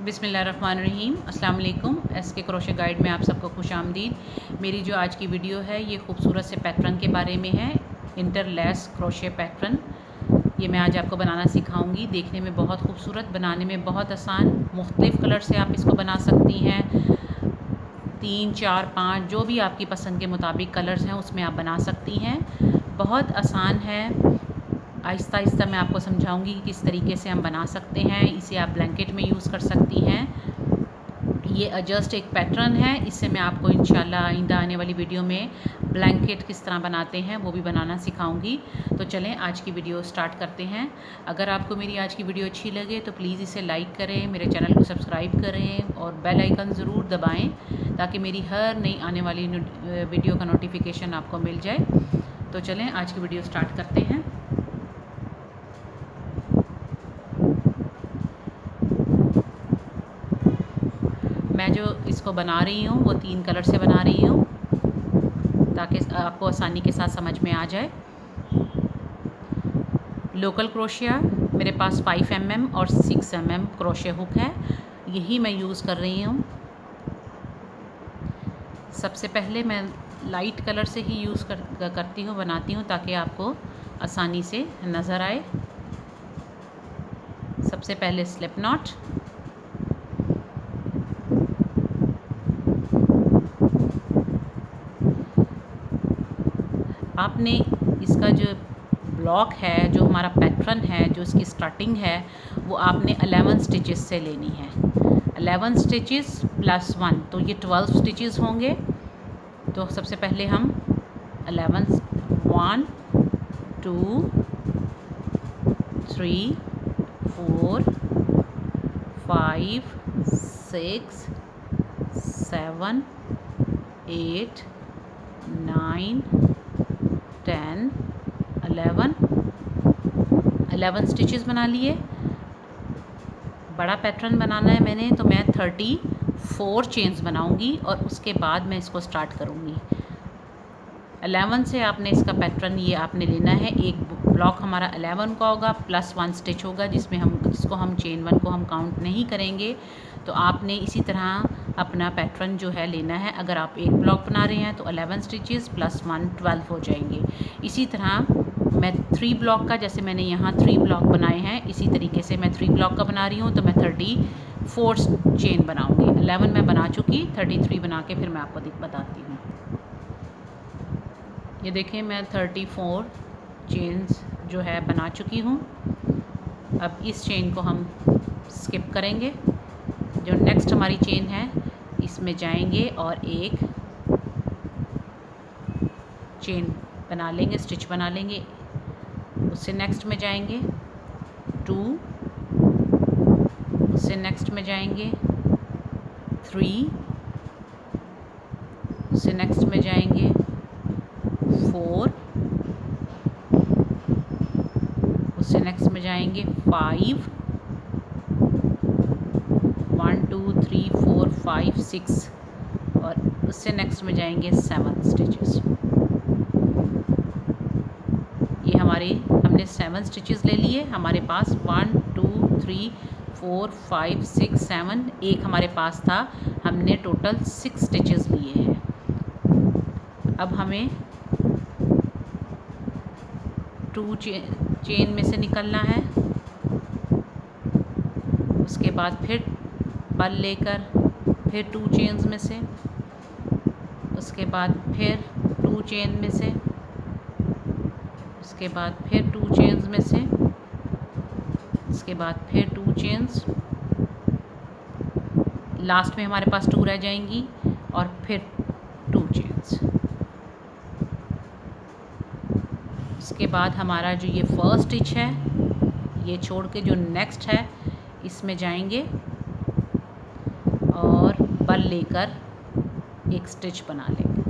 बिस्मिल्लाहिर्रहमानिर्रहीम। अस्सलाम वालेकुम। एसके क्रोशे गाइड में आप सबको खुश आमदीद। मेरी जो आज की वीडियो है ये खूबसूरत से पैटर्न के बारे में है, इंटरलेस क्रोशे पैटर्न। ये मैं आज आपको बनाना सिखाऊंगी। देखने में बहुत खूबसूरत, बनाने में बहुत आसान। मुख्तलिफ़ कलर से आप इसको बना सकती हैं, 3, 4, 5 जो भी आपकी पसंद के मुताबिक कलर्स हैं उसमें आप बना सकती हैं। बहुत आसान है। आहिस्ता आहिस्ता मैं आपको समझाऊंगी कि किस तरीके से हम बना सकते हैं। इसे आप ब्लैंकेट में यूज़ कर सकती हैं। ये जस्ट एक पैटर्न है। इससे मैं आपको इंशाल्लाह आइंदा आने वाली वीडियो में ब्लैंकेट किस तरह बनाते हैं वो भी बनाना सिखाऊंगी। तो चलें आज की वीडियो स्टार्ट करते हैं। अगर आपको मेरी आज की वीडियो अच्छी लगे तो प्लीज़ इसे लाइक करें, मेरे चैनल को सब्सक्राइब करें और बेल आइकन ज़रूर दबाएं ताकि मेरी हर नई आने वाली वीडियो का नोटिफिकेशन आपको मिल जाए। तो चलें आज की वीडियो स्टार्ट करते हैं। मैं जो इसको बना रही हूँ वो 3 कलर से बना रही हूँ ताकि आपको आसानी के साथ समझ में आ जाए। लोकल क्रोशिया मेरे पास 5 mm और 6 mm क्रोशे हुक है, यही मैं यूज़ कर रही हूँ। सबसे पहले मैं लाइट कलर से ही यूज़ करती हूँ, बनाती हूँ ताकि आपको आसानी से नज़र आए। सबसे पहले स्लिप नॉट, आपने इसका जो ब्लॉक है, जो हमारा पैटर्न है, जो इसकी स्टार्टिंग है वो आपने 11 स्टिचेस से लेनी है। 11 स्टिचेस प्लस 1 तो ये 12 स्टिचेस होंगे। तो सबसे पहले हम 11 1 2 3 4 5 6 7 8 9 10 11 स्टिचेस बना लिए। बड़ा पैटर्न बनाना है मैंने तो मैं 34 चेन्स बनाऊंगी और उसके बाद मैं इसको स्टार्ट करूंगी। 11 से आपने इसका पैटर्न ये आपने लेना है। एक ब्लॉक हमारा 11 का होगा प्लस 1 स्टिच होगा जिसको हम चेन 1 को हम काउंट नहीं करेंगे। तो आपने इसी तरह अपना पैटर्न जो है लेना है। अगर आप एक ब्लॉक बना रहे हैं तो 11 स्टिचेस प्लस 1 12 हो जाएंगे। इसी तरह मैं 3 ब्लॉक का, जैसे मैंने यहाँ 3 ब्लॉक बनाए हैं, इसी तरीके से मैं 3 ब्लॉक का बना रही हूँ तो मैं 34 चेन बनाऊँगी। 11 मैं बना चुकी, 33 बना के फिर मैं आपको बताती हूँ। ये देखें मैं 34 चेन्स जो है बना चुकी हूँ। अब इस चेन को हम स्किप करेंगे। जो नेक्स्ट हमारी चेन है इसमें जाएंगे और एक चेन बना लेंगे, स्टिच बना लेंगे। उससे नेक्स्ट में जाएंगे 2, उससे नेक्स्ट में जाएंगे 3, उससे नेक्स्ट में जाएंगे 4, उससे नेक्स्ट में जाएंगे 5, 1 2 3 4 5 6 और उससे नेक्स्ट में जाएंगे 7 स्टिचेस। ये हमने 7 स्टिचेस ले लिए। हमारे पास 1 2 3 4 5 6 7 एक हमारे पास था, हमने टोटल 6 स्टिचेस लिए हैं। अब हमें 2 चेन में से निकलना है। उसके बाद फिर बल लेकर फिर 2 चेन्स में से, उसके बाद फिर 2 चेन में से, उसके बाद फिर 2 चेन्स में से, उसके बाद फिर 2 चेन्स, लास्ट में हमारे पास 2 रह जाएंगी और फिर 2 चेन्स। उसके बाद हमारा जो ये फर्स्ट स्टिच है ये छोड़ के जो नेक्स्ट है इसमें जाएंगे और बल लेकर एक स्टिच बना लेंगे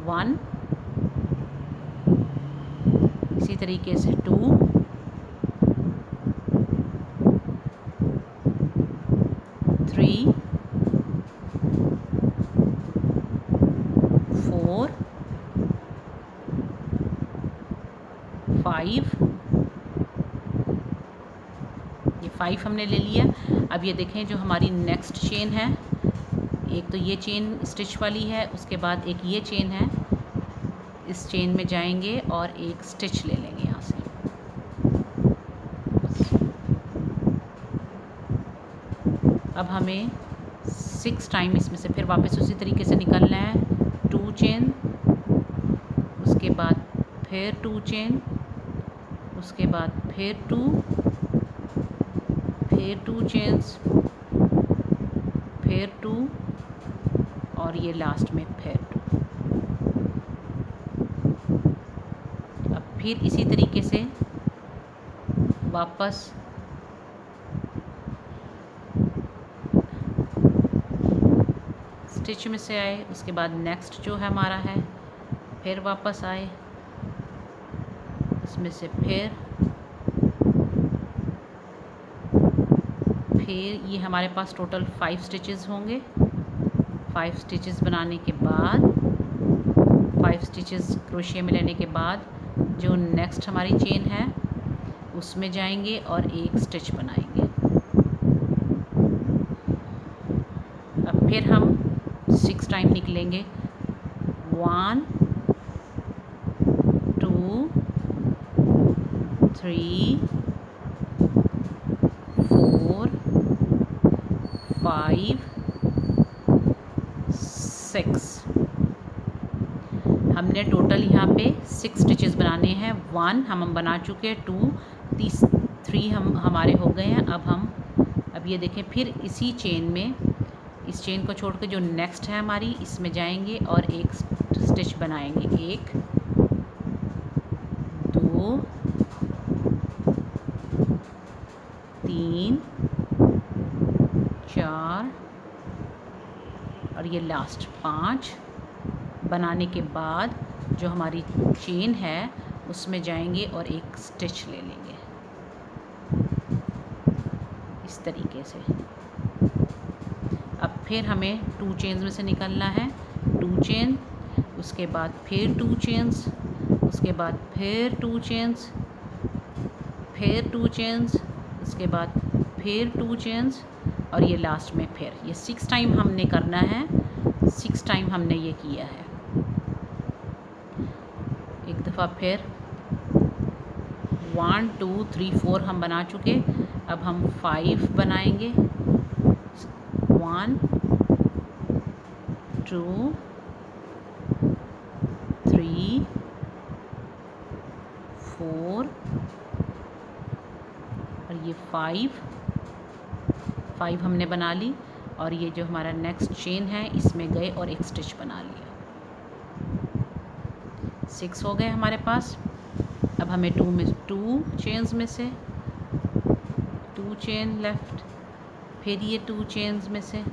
1, इसी तरीके से 2, 3, 4, 5, ये 5 हमने ले लिया। अब ये देखें जो हमारी नेक्स्ट चेन है, एक तो ये चेन स्टिच वाली है, उसके बाद एक ये चेन है, इस चेन में जाएंगे और एक स्टिच ले लेंगे यहाँ से। अब हमें 6 टाइम इसमें से फिर वापस उसी तरीके से निकलना है। 2 चेन, उसके बाद फिर 2 चेन, उसके बाद फिर 2, फिर 2 चेन्स, फिर 2 और ये लास्ट में फिर 2। अब फिर इसी तरीके से वापस स्टिच में से आए, उसके बाद नेक्स्ट जो है हमारा है, फिर वापस आए, इसमें से फिर ये हमारे पास टोटल 5 स्टिचेस होंगे। 5 स्टिचेस बनाने के बाद 5 स्टिचेस क्रोशिया में लेने के बाद जो नेक्स्ट हमारी चेन है उसमें जाएंगे और एक स्टिच बनाएंगे। अब फिर हम 6 टाइम निकलेंगे। 1 2 3 4 5 6। हमने टोटल यहाँ पे 6 स्टिचेस बनाने हैं। 1 हम बना चुके हैं, 2 3 हमारे हो गए हैं। अब ये देखें फिर इसी चेन में, इस चेन को छोड़ के जो नेक्स्ट है हमारी, इसमें जाएंगे और एक स्टिच बनाएंगे। 1 2 3 4 और ये लास्ट 5 बनाने के बाद जो हमारी चेन है उसमें जाएंगे और एक स्टिच ले लेंगे इस तरीके से। अब फिर हमें 2 चेन्स में से निकलना है। 2 चेन, उसके बाद फिर 2 चेन्स, उसके बाद फिर 2 चेन्स, फिर 2 चेन्स, उसके बाद फिर 2 चेन्स और ये लास्ट में फिर ये 6 टाइम हमने करना है। 6 टाइम हमने ये किया है। एक दफ़ा फिर 1 2 3 4 हम बना चुके। अब हम 5 बनाएंगे। 1 2 3 4 और ये 5 हमने बना ली और ये जो हमारा नेक्स्ट चेन है इसमें गए और एक स्टिच बना लिया। 6 हो गए हमारे पास। अब हमें 2 चेन्स में से 2 चेन लेफ़्ट, फिर ये 2 चेन्स में से,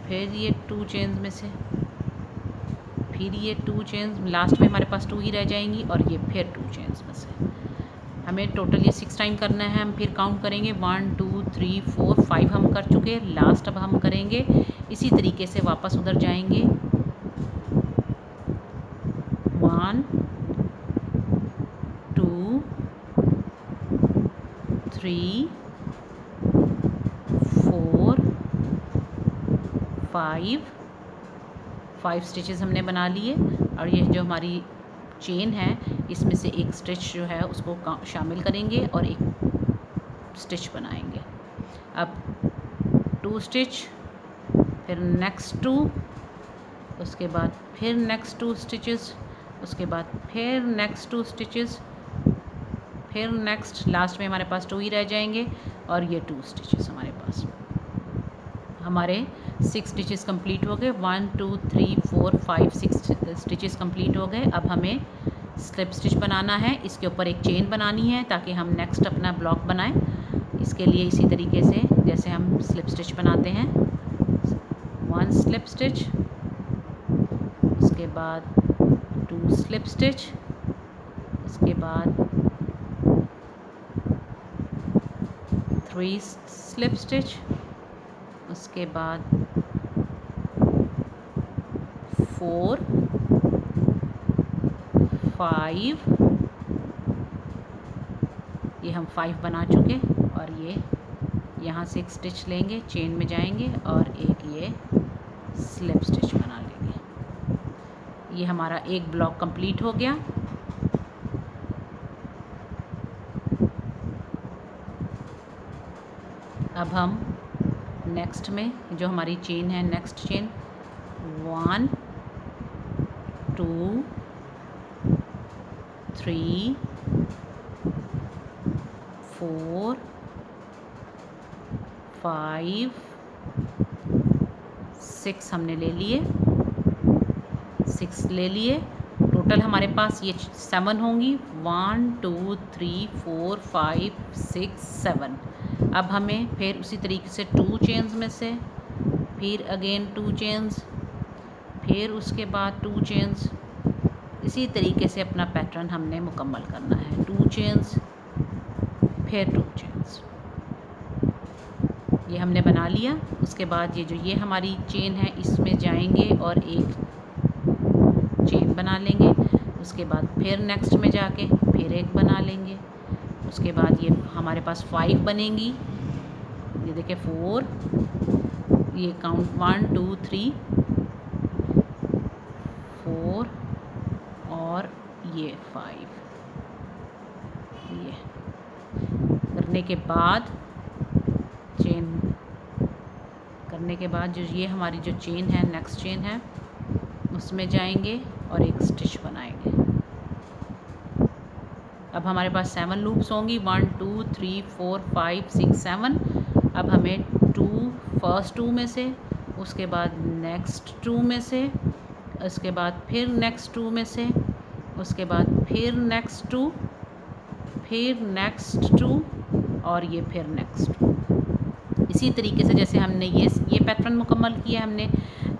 फिर ये 2 चेन्स में से, फिर ये 2 चेन्स, लास्ट में हमारे पास 2 ही रह जाएंगी और ये फिर 2 चेन्स में से। हमें टोटल ये 6 टाइम करना है। हम फिर काउंट करेंगे 1 2 3 4 5 हम कर चुके। लास्ट अब हम करेंगे इसी तरीके से, वापस उधर जाएंगे। 1 2 3 4 5 स्टिचेस हमने बना लिए और ये जो हमारी चेन है इसमें से एक स्टिच जो है उसको शामिल करेंगे और एक स्टिच बनाएंगे। अब 2 स्टिच, फिर नेक्स्ट 2, उसके बाद फिर नेक्स्ट 2 स्टिचेस, उसके बाद फिर नेक्स्ट 2 स्टिचेस, फिर नेक्स्ट, लास्ट में हमारे पास 2 ही रह जाएंगे और ये 2 स्टिचेस हमारे पास। हमारे 6 स्टिचेस कंप्लीट हो गए। 1 2 3 4 5 6 स्टिचेस कंप्लीट हो गए। अब हमें स्लिप स्टिच बनाना है। इसके ऊपर एक चेन बनानी है ताकि हम नेक्स्ट अपना ब्लॉक बनाएं। इसके लिए इसी तरीके से जैसे हम स्लिप स्टिच बनाते हैं, 1 स्लिप स्टिच, उसके बाद 2 स्लिप स्टिच, उसके बाद 3 स्लिप स्टिच, उसके बाद 4 5, ये हम 5 बना चुके और ये यहाँ से एक स्टिच लेंगे, चेन में जाएंगे और एक ये स्लिप स्टिच बना लेंगे। ये हमारा एक ब्लॉक कंप्लीट हो गया। अब हम नेक्स्ट में जो हमारी चेन है, नेक्स्ट चेन 1 2 3 4 5 6 हमने ले लिए, 6 ले लिए। टोटल हमारे पास ये 7 होंगी। 1 2 3 4 5 6 7। अब हमें फिर उसी तरीके से 2 चेन्स में से फिर अगेन 2 चेन्स, फिर उसके बाद 2 चेन्स, इसी तरीके से अपना पैटर्न हमने मुकम्मल करना है। 2 चेन्स फिर 2 चेन्स, ये हमने बना लिया। उसके बाद ये हमारी चेन है, इसमें जाएंगे और एक चेन बना लेंगे। उसके बाद फिर नेक्स्ट में जाके फिर एक बना लेंगे। उसके बाद ये हमारे पास 5 बनेंगी। ये देखिए 4, ये काउंट 1 2 3 4 और ये 5। ये करने के बाद जो ये हमारी जो चेन है, नेक्स्ट चेन है, उसमें जाएंगे और एक स्टिच बनाएंगे। अब हमारे पास 7 लूप्स होंगी। 1 2 3 4 5 6 7। अब हमें फर्स्ट 2 में से, उसके बाद नेक्स्ट 2 में से, उसके बाद फिर नेक्स्ट 2 में से, उसके बाद फिर नेक्स्ट 2, फिर नेक्स्ट 2 और ये फिर नेक्स्ट 2। इसी तरीके से जैसे हमने ये पैटर्न मुकम्मल किया, हमने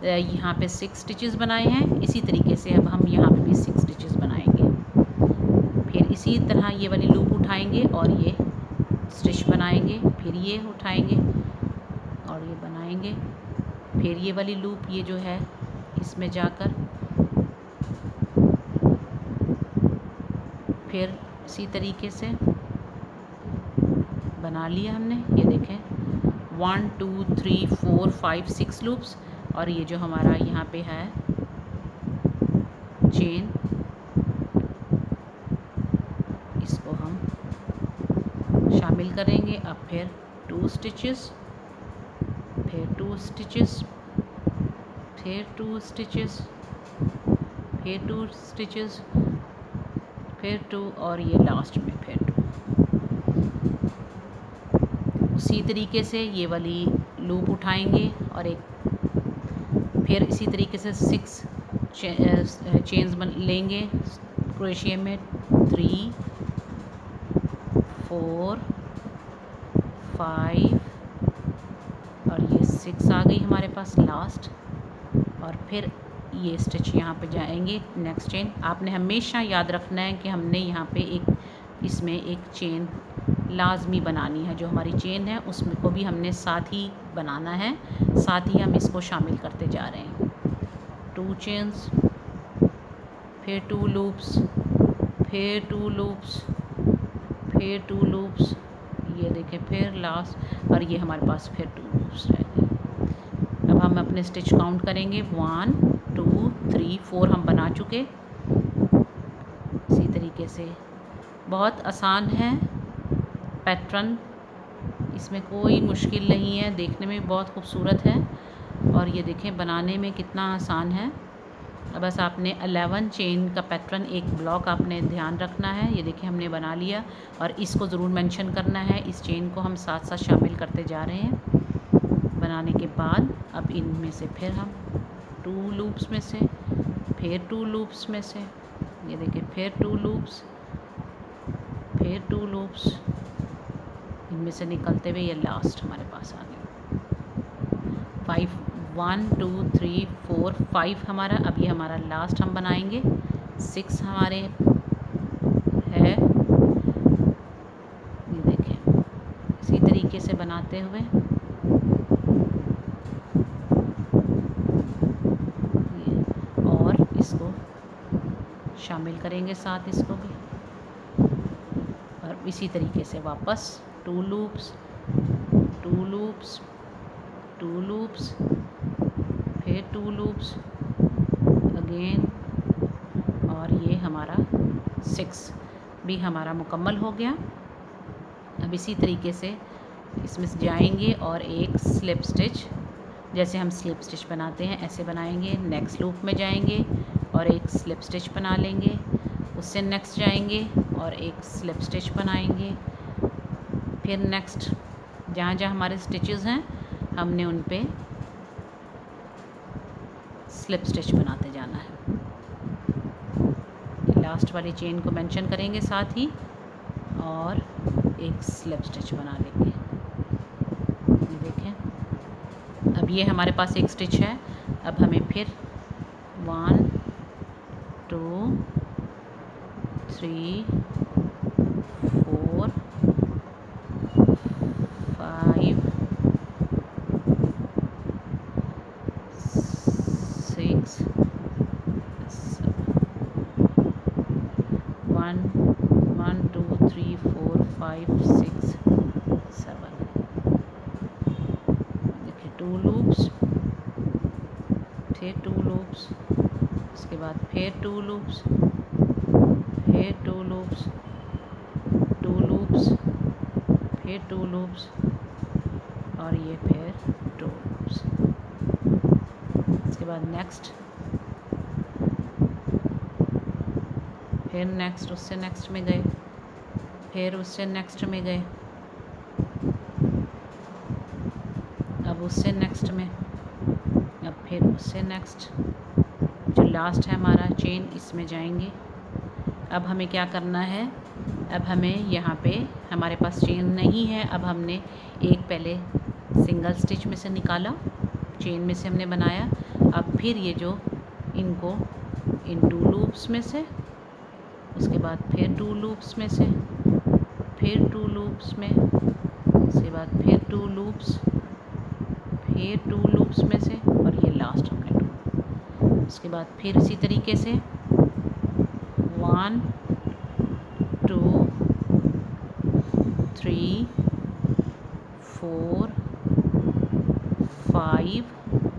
यहाँ पे 6 स्टिचेस बनाए हैं, इसी तरीके से अब हम यहाँ पे भी 6 स्टिचेस बनाएंगे। फिर इसी तरह ये वाली लूप उठाएंगे और ये स्टिच बनाएंगे, फिर ये उठाएंगे और ये बनाएंगे, फिर ये वाली लूप ये जो है इसमें जाकर फिर इसी तरीके से बना लिया हमने। ये देखें 1 2 3 4 5 6 लूप्स। और ये जो हमारा यहाँ पे है चेन, इसको हम शामिल करेंगे। अब फिर 2 स्टिचेस, फिर 2 स्टिचेस, फिर 2 स्टिचेस, फिर 2 स्टिचेस, फिर 2 और ये लास्ट में फिर 2। उसी तरीके से ये वाली लूप उठाएंगे और एक फिर इसी तरीके से 6 चेन्स लेंगे क्रोशिया में। 3 4 5 और ये 6 आ गई हमारे पास लास्ट। और फिर ये स्टिच यहाँ पे जाएंगे नेक्स्ट चेन। आपने हमेशा याद रखना है कि हमने यहाँ पे इसमें एक चेन लाजमी बनानी है। जो हमारी चेन है उसमें को भी हमने साथ ही बनाना है, साथ ही हम इसको शामिल करते जा रहे हैं। 2 चेन्स, फिर 2 लूप्स, फिर 2 लूप्स, फिर 2 लूप्स, ये देखें फिर लास्ट, और ये हमारे पास फिर 2 लूप्स रह गए। अब हम अपने स्टिच काउंट करेंगे। 1 2 3 4 हम बना चुके। इसी तरीके से बहुत आसान है पैटर्न, इसमें कोई मुश्किल नहीं है, देखने में बहुत खूबसूरत है और ये देखें बनाने में कितना आसान है। अब बस आपने 11 चेन का पैटर्न, एक ब्लॉक आपने ध्यान रखना है। ये देखिए हमने बना लिया और इसको ज़रूर मेंशन करना है। इस चेन को हम साथ साथ शामिल करते जा रहे हैं। बनाने के बाद अब इनमें से फिर हम 2 लूप्स में से, फिर 2 लूप्स में से, ये देखिए फिर 2 लूप्स, फिर 2 लूप्स, इनमें से निकलते हुए ये लास्ट हमारे पास आ गया। 1 2 3 4 5 हमारा। अब ये हमारा लास्ट हम बनाएंगे। 6 हमारे है, ये देखें इसी तरीके से बनाते हुए और इसको शामिल करेंगे साथ इसको भी। और इसी तरीके से वापस 2 लूप्स, 2 लूप्स, 2 लूप्स, फिर 2 लूप्स अगेन, और ये हमारा 6 भी हमारा मुकम्मल हो गया। अब इसी तरीके से इसमें से जाएंगे और एक स्लिप स्टिच, जैसे हम स्लिप स्टिच बनाते हैं ऐसे बनाएंगे। नेक्स्ट लूप में जाएंगे और एक स्लिप स्टिच बना लेंगे, उससे नेक्स्ट जाएंगे और एक स्लिप स्टिच बनाएंगे। फिर नेक्स्ट जहाँ जहाँ हमारे स्टिचेस हैं हमने उन पे स्लिप स्टिच बनाते जाना है। लास्ट वाली चेन को मेंशन करेंगे साथ ही और एक स्लिप स्टिच बना लेंगे। ये देखें, अब ये हमारे पास एक स्टिच है। अब हमें फिर 1 2 3 4 5 6 1 1 2 3 4 5 6 7 देखिए 2 लूप्स, फिर 2 लूप्स, उसके बाद फिर 2 लूप्स, फिर 2 लूप्स, 2 लूप्स, फिर 2 लूप्स, और ये फिर 2 लूप्स। इसके बाद नेक्स्ट, फिर नेक्स्ट, उससे नेक्स्ट में गए, फिर उससे नेक्स्ट में गए, अब उससे नेक्स्ट में, अब फिर उससे नेक्स्ट, जो लास्ट है हमारा चेन, इसमें जाएंगे। अब हमें क्या करना है, अब हमें यहाँ पे हमारे पास चेन नहीं है। अब हमने एक पहले सिंगल स्टिच में से निकाला, चेन में से हमने बनाया। अब फिर ये जो इनको इन 2 लूप्स में से, उसके बाद फिर 2 लूप्स में से, फिर 2 लूप्स में, उसके बाद फिर 2 लूप्स, फिर 2 लूप्स में से, और ये लास्ट हमने 2। उसके बाद फिर इसी तरीके से 1 2 3 4 5,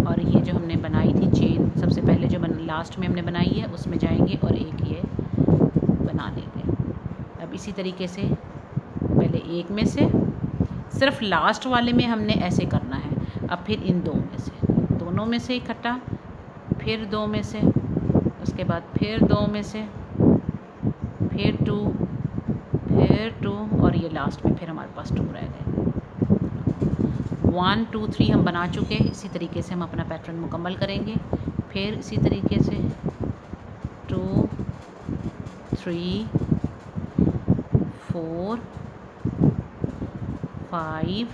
और ये जो हमने बनाई थी चेन सबसे पहले जो लास्ट में हमने बनाई है उसमें जाएंगे और एक ये बना लेंगे। अब इसी तरीके से पहले एक में से, सिर्फ लास्ट वाले में हमने ऐसे करना है। अब फिर इन 2 में से, दोनों में से इकट्ठा, फिर 2 में से, उसके बाद फिर 2 में से, फिर 2, फिर 2, और ये लास्ट में फिर हमारे पास 2 रह गए। 1 2 3 हम बना चुके हैं। इसी तरीके से हम अपना पैटर्न मुकम्मल करेंगे। फिर इसी तरीके से 2 3 4 5,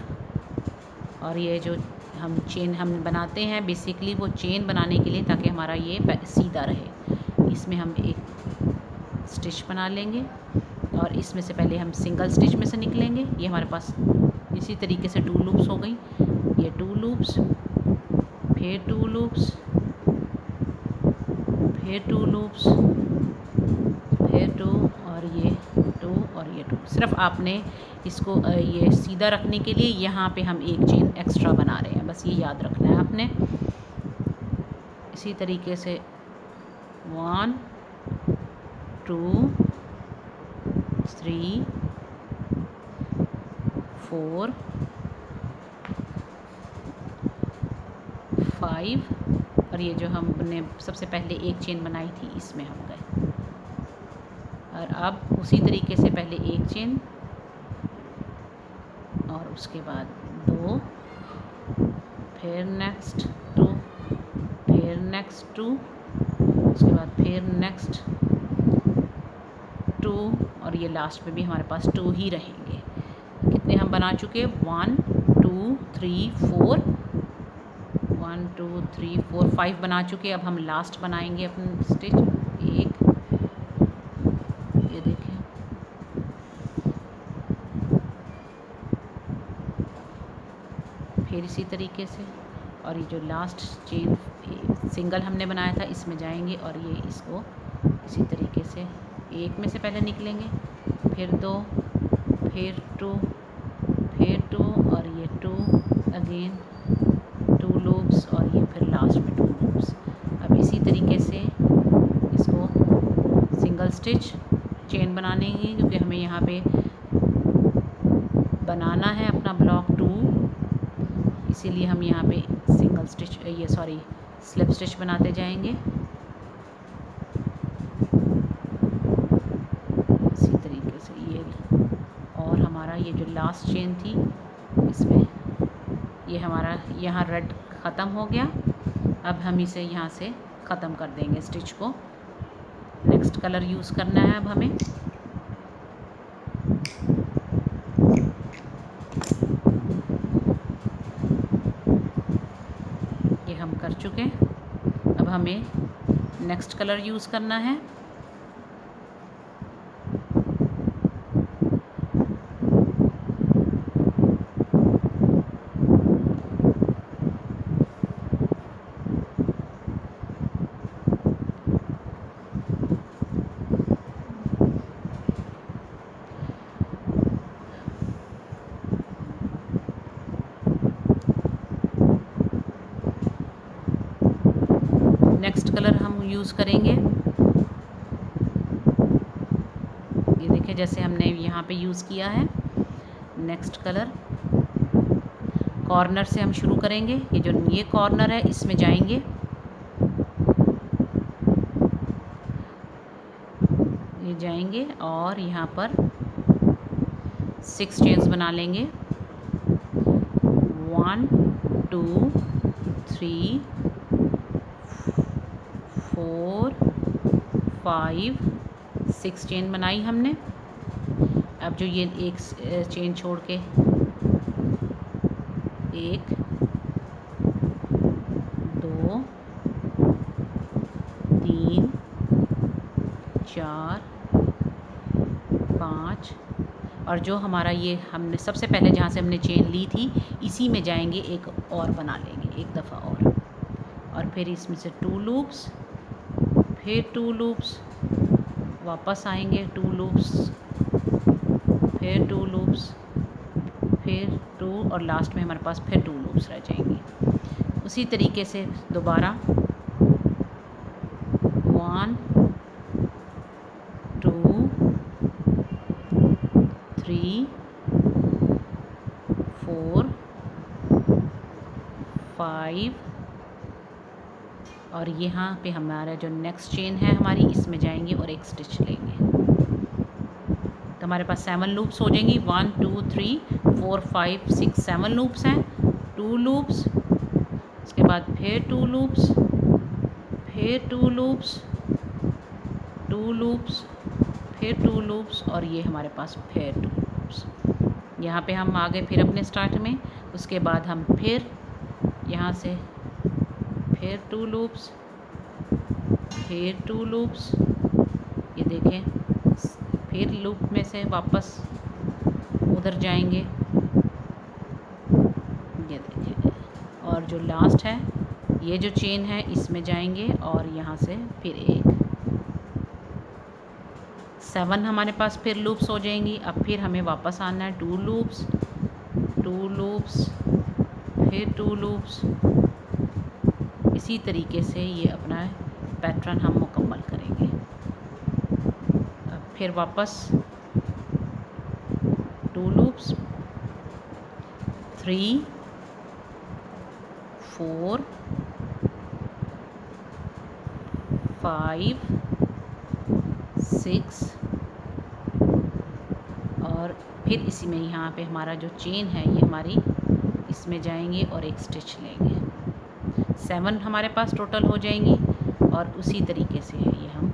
और ये जो हम चेन हम बनाते हैं बेसिकली वो चेन बनाने के लिए, ताकि हमारा ये सीधा रहे। इसमें हम एक स्टिच बना लेंगे और इसमें से पहले हम सिंगल स्टिच में से निकलेंगे। ये हमारे पास इसी तरीके से 2 लूप्स हो गई। ये 2 लूप्स, फिर 2 लूप्स, फिर 2 लूप्स, फिर 2, और ये 2, और ये 2। सिर्फ आपने इसको ये सीधा रखने के लिए यहाँ पे हम एक चेन एक्स्ट्रा बना रहे हैं, बस ये याद रखना है आपने। इसी तरीके से 1 2 3 4 5, और ये जो हमने सबसे पहले एक चेन बनाई थी इसमें हम गए। और अब उसी तरीके से पहले एक चेन, और उसके बाद 2, फिर नेक्स्ट 2, फिर नेक्स्ट 2, उसके बाद फिर नेक्स्ट 2, और ये लास्ट में भी हमारे पास 2 ही रहेंगे। कितने हम बना चुके, 1 2 3 4, 1 2 3 4 5 बना चुके। अब हम लास्ट बनाएंगे अपनी स्टिच, एक, ये देखें, फिर इसी तरीके से, और ये जो लास्ट चेन सिंगल हमने बनाया था इसमें जाएंगे और ये इसको इसी तरीके से एक में से पहले निकलेंगे, फिर 2, फिर 2, फिर 2, और ये 2, अगेन 2 लूप्स और ये फिर लास्ट में 2 लूप्स। अब इसी तरीके से इसको सिंगल स्टिच चेन बनाने की, क्योंकि हमें यहाँ पे बनाना है अपना ब्लॉक 2, इसीलिए हम यहाँ पे सिंगल स्टिच स्लिप स्टिच बनाते जाएंगे। इसी तरीके से ये, और हमारा ये जो लास्ट चेन थी इसमें ये हमारा यहाँ रेड ख़त्म हो गया। अब हम इसे यहाँ से ख़त्म कर देंगे स्टिच को। नेक्स्ट कलर यूज़ करना है अब हमें। ये हम कर चुके हैं। अब हमें नेक्स्ट कलर यूज़ करना है। नेक्स्ट कलर हम यूज़ करेंगे, ये देखिए जैसे हमने यहाँ पे यूज़ किया है। नेक्स्ट कलर कॉर्नर से हम शुरू करेंगे। ये कॉर्नर है, इसमें जाएंगे, ये जाएंगे और यहाँ पर 6 चेन्स बना लेंगे। 1 2 3 4 5 6 चेन बनाई हमने। अब जो ये एक चेन छोड़ के 1 2 3 4 5 और जो हमारा ये हमने सबसे पहले जहाँ से हमने चेन ली थी इसी में जाएंगे, एक और बना लेंगे एक दफ़ा और फिर इसमें से 2 लूप्स, फिर 2 लूप्स, वापस आएंगे 2 लूप्स, फिर 2 लूप्स, फिर 2 और लास्ट में हमारे पास फिर 2 लूप्स रह जाएंगे। उसी तरीके से दोबारा 1 2 3 4 5 और यहाँ पे हमारा जो नेक्स्ट चेन है हमारी, इसमें जाएंगे और एक स्टिच लेंगे। तो हमारे पास 7 लूप्स हो जाएंगी। 1 2 3 4 5 6 7 लूप्स हैं। 2 लूप्स, उसके बाद फिर 2 लूप्स, फिर 2 लूप्स, 2 लूप्स, फिर 2 लूप्स और ये हमारे पास फिर 2 लूप्स। यहाँ पे हम आ गए फिर अपने स्टार्ट में। उसके बाद हम फिर यहाँ से फिर 2 लूप्स, फिर 2 लूप्स, ये देखें, फिर लूप में से वापस उधर जाएंगे, ये देखें, और जो लास्ट है ये जो चेन है इसमें जाएंगे और यहाँ से फिर एक 7 हमारे पास फिर लूप्स हो जाएंगी। अब फिर हमें वापस आना है 2 लूप्स, 2 लूप्स, फिर 2 लूप्स। इसी तरीके से ये अपना पैटर्न हम मुकम्मल करेंगे। अब फिर वापस 2 लूप्स, 3 4 5 6 और फिर इसी में यहाँ पे हमारा जो चेन है ये हमारी इसमें जाएंगे और एक स्टिच लेंगे। 7 हमारे पास टोटल हो जाएंगी और उसी तरीके से है ये हम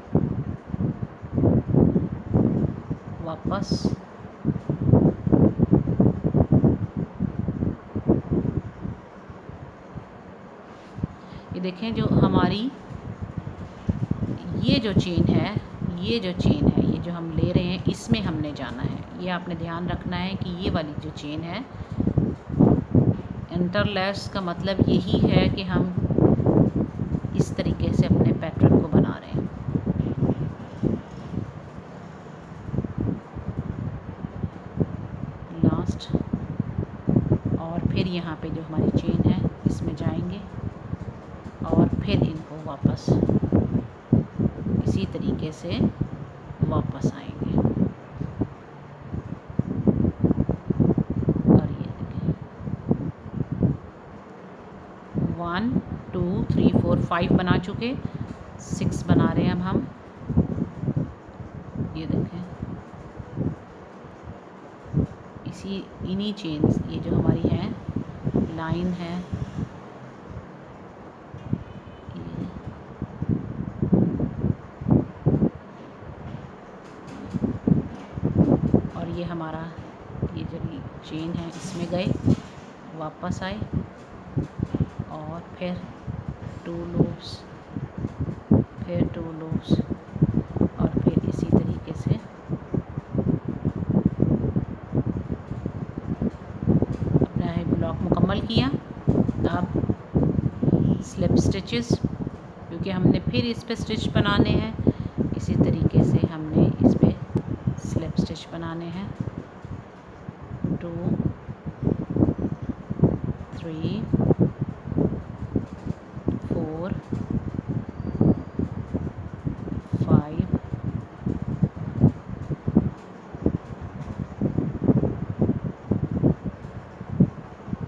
वापस ये देखें, जो हमारी ये जो चेन है, ये जो हम ले रहे हैं इसमें हमने जाना है। ये आपने ध्यान रखना है कि ये वाली जो चेन है, इंटरलैस का मतलब यही है कि हम इस तरीके से अपने पैटर्न को बना रहे हैं। लास्ट और फिर यहाँ पे जो हमारी चेन है इसमें जाएंगे और फिर इनको वापस इसी तरीके से वापस आएंगे। और ये देखें 1 2 3 4 5 बना चुके, 6 बना रहे हैं अब हम। ये देखें इन्हीं चेन्स, ये जो हमारी है लाइन है, और ये हमारा ये जो चेन है इसमें गए, वापस आए और फिर 2 लूप्स, फिर 2 लूप्स और फिर इसी तरीके से अपना ब्लॉक मुकम्मल किया। अब स्लिप स्टिचेस, क्योंकि हमने फिर इस पे स्टिच बनाने हैं, इसी तरीके से हमने इस पे स्लिप स्टिच बनाने हैं। 2 3 4 5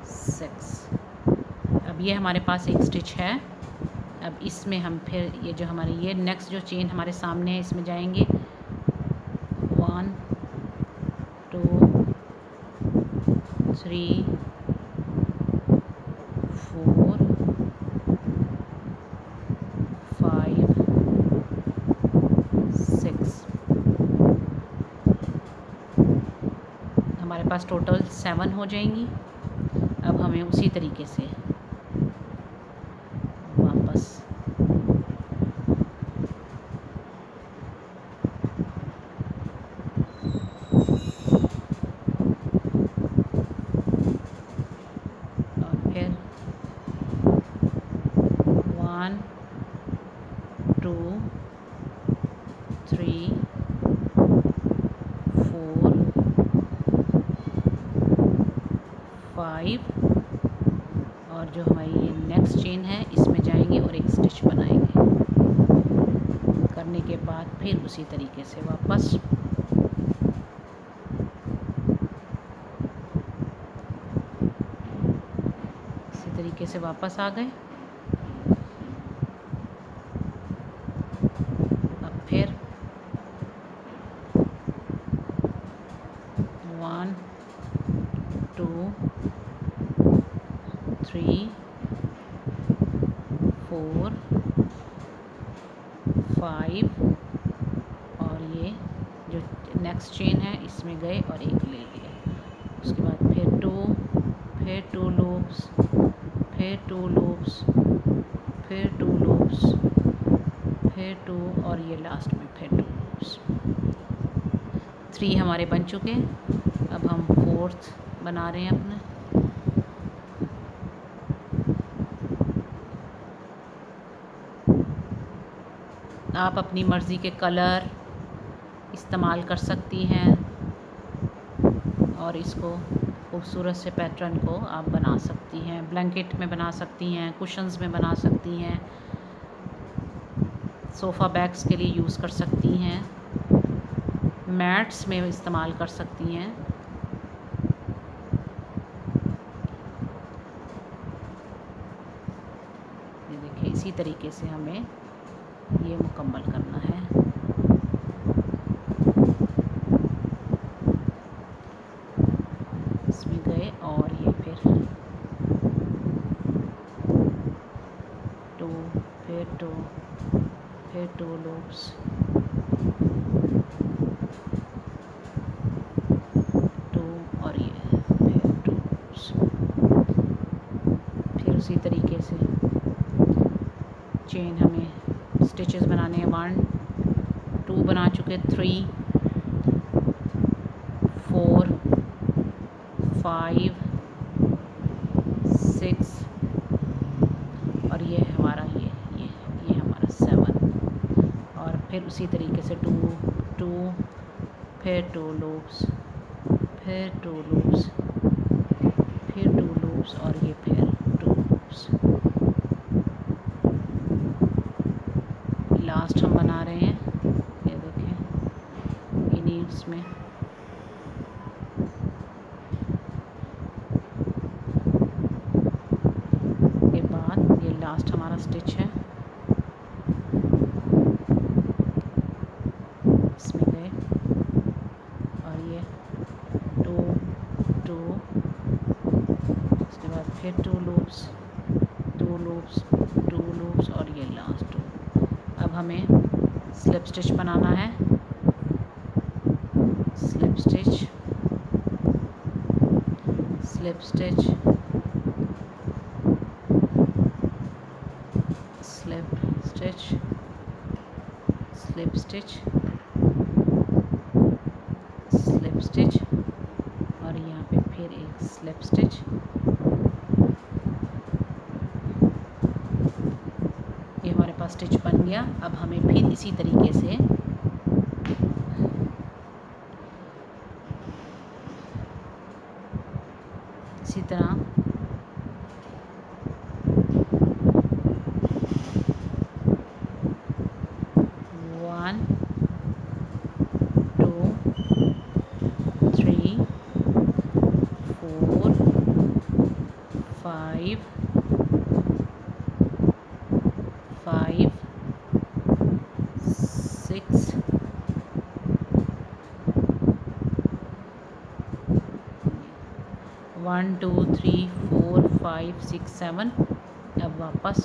6। अब ये हमारे पास एक स्टिच है। अब इसमें हम फिर ये जो हमारी ये नेक्स्ट जो चेन हमारे सामने है इसमें जाएंगे। 1 2 3 4 5 6। हमारे पास टोटल 7 हो जाएंगी। अब हमें उसी तरीके से वापस और फिर 1 2 3 4 5 और जो हमारी ये नेक्स्ट चेन है इसमें जाएंगे और एक स्टिच बनाएंगे। करने के बाद फिर उसी तरीके से वापस इसी तरीके से वापस आ गए। अब फिर 1 2 3 4 5 और ये जो नेक्स्ट चेन है इसमें गए और एक ले लिए। उसके बाद फिर 2, फिर 2 लूप्स, फिर 2 लूप्स, फिर 2 लूप्स, फिर 2 और ये लास्ट में फिर 2 लूप्स। 3 हमारे बन चुके। अब हम 4th बना रहे हैं अपने। आप अपनी मर्ज़ी के कलर इस्तेमाल कर सकती हैं और इसको खूबसूरत से पैटर्न को आप बना सकती हैं। ब्लैंकेट में बना सकती हैं, कुशन्स में बना सकती हैं, सोफ़ा बैग्स के लिए यूज़ कर सकती हैं, मैट्स में इस्तेमाल कर सकती हैं। ये देखिए इसी तरीके से हमें ये मुकम्मल करना है। इसमें गए और ये फिर 2, फिर 2, फिर 2 लूप्स, 2 और ये फिर 2 लूप्स। फिर उसी तरीके से चेन हमें स्टिचेस बनाने हैं। 1 2 बना चुके, 3 4 5 6 और ये हमारा ये हमारा 7 और फिर उसी तरीके से 2 2 फिर 2 लूप्स, फिर 2 लूप्स, फिर 2 लूप्स लूप्स और ये फिर 2 लूप्स। लास्ट हम बना रहे हैं, ये देखें इन्हीं इसमें के बाद ये लास्ट हमारा स्टिच है, इसमें गए और ये 2 2, उसके बाद फिर 2 लूप्स 2 लूप्स 2 लूप्स और ये लास्ट 2। अब हमें स्लिप स्टिच बनाना है, slip stitch slip stitch slip stitch slip stitch slip stitch और यहाँ पे फिर एक स्लिप स्टिच। ये हमारे पास स्टिच बन गया। अब हमें फिर इसी तरीके से इसी तरह वन 2 3 4 5 5 6 1 2 3 4 5 6 7। अब वापस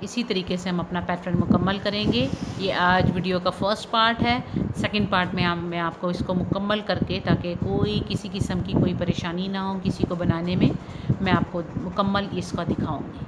इसी तरीके से हम अपना पैटर्न मुकम्मल करेंगे। ये आज वीडियो का फर्स्ट पार्ट है। सेकंड पार्ट में मैं आपको इसको मुकम्मल करके, ताकि कोई किसी किस्म की कोई परेशानी ना हो किसी को बनाने में, मैं आपको मुकम्मल इसका दिखाऊंगी।